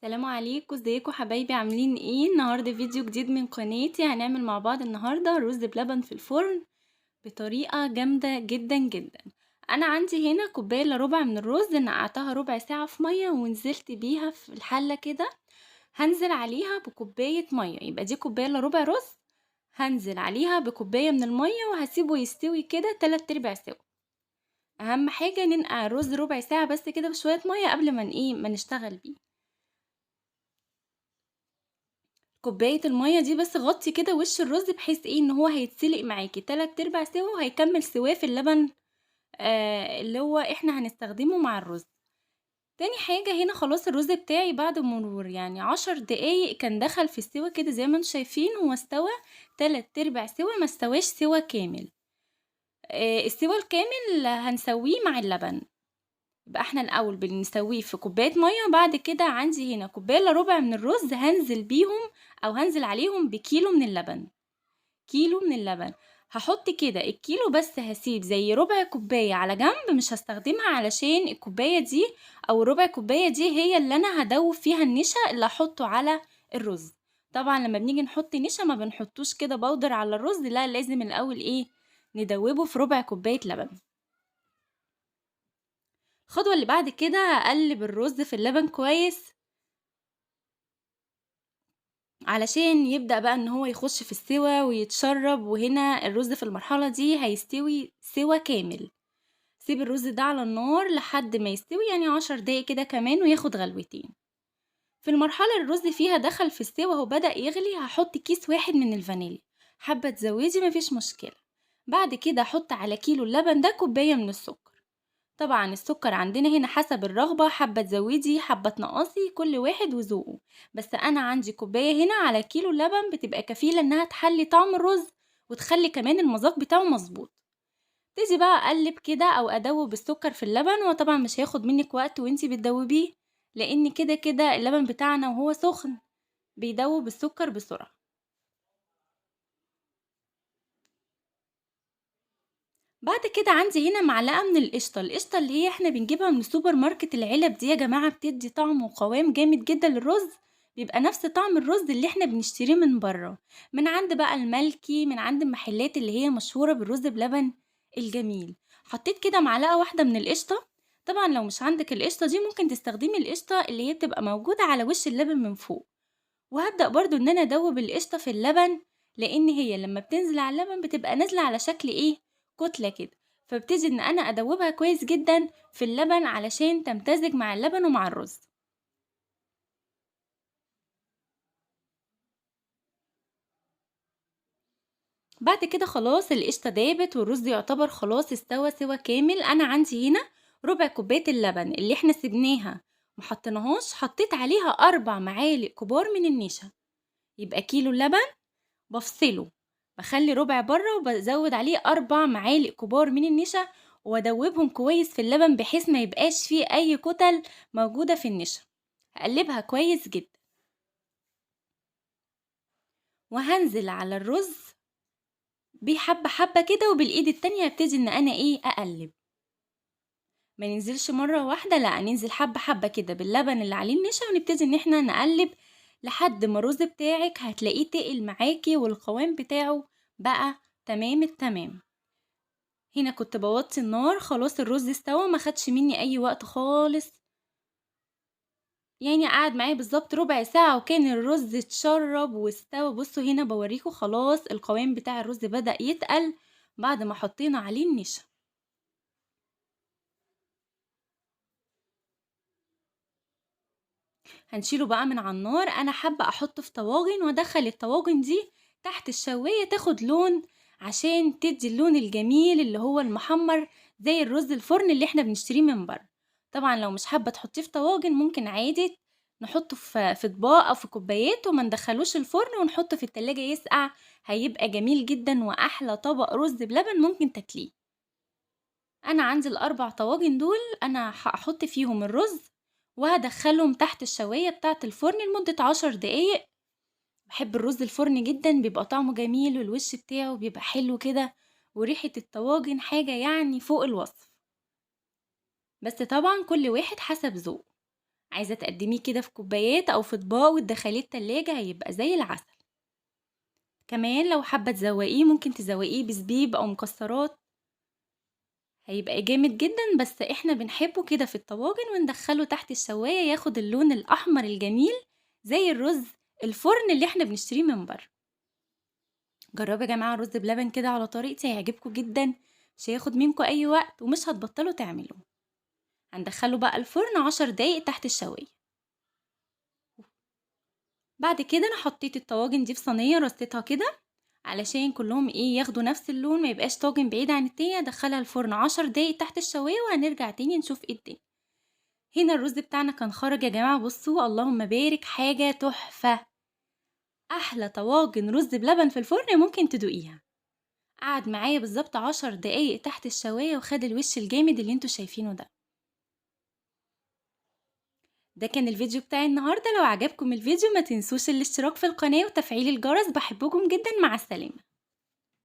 السلام عليكم، ازيكم حبايبي؟ عاملين ايه؟ النهارده فيديو جديد من قناتي. هنعمل مع بعض النهارده رز بلبن في الفرن بطريقه جامده جدا جدا. انا عندي هنا كوبايه الا ربع من الرز، نقعتها ربع ساعه في ميه ونزلت بيها في الحله كده. هنزل عليها بكوبايه ميه، يبقى دي كوبايه الا ربع رز. هنزل عليها بكوبايه من الميه وهسيبه يستوي كده 3/4 سوا. اهم حاجه ننقع الرز ربع ساعه بس كده بشويه ميه قبل ما نشتغل بيه. كوباية المية دي بس غطي كده وش الرز بحيث ان هو هيتسلق معاكي 3/4 سوا وهيكمل سواه في اللبن. اللي هو احنا هنستخدمه مع الرز. تاني حاجة، هنا خلاص الرز بتاعي بعد مرور يعني 10 دقايق كان دخل في السوا كده زي ما انتم شايفين، هو استوى 3/4 سوا، ما استواش سوا كامل. السوا الكامل هنسويه مع اللبن. يبقى احنا الاول بنسويه في كوبايه ميه، وبعد كده عندي هنا كوبايه الا ربع من الرز هنزل بيهم او هنزل عليهم بكيلو من اللبن. كيلو من اللبن. هحط كده الكيلو بس، هسيب زي ربع كوبايه على جنب مش هستخدمها، علشان الكوبايه دي او ربع كوبايه دي هي اللي انا هدوب فيها النشا اللي هحطه على الرز. طبعا لما بنيجي نحط نشا ما بنحطوش كده بودر على الرز، لا لازم الاول ايه، ندوبه في ربع كوبايه لبن. الخطوة اللي بعد كده اقلب الرز في اللبن كويس علشان يبدأ بقى ان هو يخش في السوا ويتشرب، وهنا الرز في المرحلة دي هيستوي سوا كامل. سيب الرز ده على النار لحد ما يستوي يعني 10 دقايق كده كمان وياخد غلوتين. في المرحلة اللي الرز فيها دخل في السوا وبدأ يغلي هحط كيس واحد من الفانيليا. حابة تزودي مفيش مشكلة. بعد كده احط على كيلو اللبن ده كوباية من السكر. طبعا السكر عندنا هنا حسب الرغبة، حابة تزودي حابة تنقصي كل واحد وذوقه. بس انا عندي كوباية هنا على كيلو لبن بتبقى كفيلة انها تحلي طعم الرز وتخلي كمان المذاق بتاعه مظبوط. ابتدي بقى اقلب كده او ادوب السكر في اللبن، وطبعا مش هياخد منك وقت وانتي بتدوبيه، لان كده كده اللبن بتاعنا وهو سخن بيدوب السكر بسرعة. بعد كده عندي هنا معلقة من القشطة اللي هي احنا بنجيبها من السوبر ماركت، العلب دي يا جماعة بتدي طعم وقوام جامد جدا للرز. بيبقى نفس طعم الرز اللي احنا بنشتريه من بره، من عند بقى الملكي، من عند المحلات اللي هي مشهورة بالرز بلبن الجميل. حطيت كده معلقة واحدة من القشطة. طبعا لو مش عندك القشطة دي ممكن تستخدمي القشطة اللي هي بتبقى موجودة على وش اللبن من فوق. وهبدأ برضو ان انا ادوب القشطة في اللبن، لان هي لما بتنزل على اللبن بتبقى نازلة على شكل ايه، كتلة كده. فابتدي ان انا ادوبها كويس جدا في اللبن علشان تمتزج مع اللبن ومع الرز. بعد كده خلاص القشطة دابت والرز يعتبر خلاص استوى سوا كامل. انا عندي هنا ربع كوباية اللبن اللي احنا سبناها محطناهاش، حطيت عليها 4 معالق كبار من النشا. يبقى كيلو اللبن بفصله، بخلي ربع بره وبزود عليه 4 معالق كبار من النشا، وادوبهم كويس في اللبن بحيث ما يبقاش فيه اي كتل موجودة في النشا. هقلبها كويس جدا وهنزل على الرز بحبة حبة كده، وبالايد التانية هبتدي ان انا ايه اقلب. ما ننزلش مرة واحدة، لا ننزل حبة حبة كده باللبن اللي عليه النشا، ونبتدي ان احنا نقلب لحد ما الرز بتاعك هتلاقيه تقل معاكي والقوام بتاعه بقى تمام التمام. هنا كنت بوطي النار، خلاص الرز استوى ما خدش مني اي وقت خالص. يعني قعد معايا بالظبط ربع ساعة وكان الرز اتشرب واستوى. بصوا هنا بوريكم خلاص القوام بتاع الرز بدأ يتقل بعد ما حطينا عليه النشا. هنشيله بقى من على النار. انا حابة احطه في طواجن وادخل الطواجن دي تحت الشواية تاخد لون، عشان تدي اللون الجميل اللي هو المحمر زي الرز الفرن اللي احنا بنشتريه من بره. طبعا لو مش حابة تحطيه في طواجن ممكن عادي نحطه في اطباق او في كوبايات وما ندخلوش الفرن ونحطه في التلاجة يسقع. هيبقى جميل جدا واحلى طبق رز بلبن ممكن تاكليه. انا عندي ال4 طواجن دول انا هحط فيهم الرز وهدخلهم تحت الشواية بتاعة الفرن لمدة 10 دقايق. بحب الرز الفرن جدا، بيبقى طعمه جميل والوش بتاعه بيبقى حلو كده، وريحة الطواجن حاجة يعني فوق الوصف. بس طبعا كل واحد حسب ذوقه. عايزة تقدميه كده في كوبايات أو في أطباق وتدخليه التلاجة هيبقى زي العسل. كمان لو حابة تزوقيه ممكن تزوقيه بزبيب أو مكسرات، هيبقى جامد جدا، بس احنا بنحبه كده في الطواجن وندخله تحت الشواية ياخد اللون الأحمر الجميل زي الرز الفرن اللي احنا بنشتريه من بره. جربوا يا جماعة الرز بلبن كده على طريقتي، هيعجبكم جدا، مش هياخد منكم أي وقت ومش هتبطلوا تعملوه. هندخله بقى الفرن 10 دقايق تحت الشواية. بعد كده انا حطيت الطواجن دي في صينية رصيتها كده علشان كلهم ياخدوا نفس اللون، ما يبقاش طاجن بعيد عن التاني. ادخلها الفرن 10 دقايق تحت الشواية وهنرجع تاني نشوف ايه الدنيا. هنا الرز بتاعنا كان خرج يا جماعة، بصوا اللهم بارك، حاجة تحفة، احلى طواجن رز بلبن في الفرن ممكن تدوقيها. قعد معايا بالظبط 10 دقايق تحت الشواية وخد الوش الجامد اللي انتوا شايفينه ده. ده كان الفيديو بتاعي النهاردة. لو عجبكم الفيديو ما تنسوش الاشتراك في القناة وتفعيل الجرس. بحبكم جدا، مع السلامة.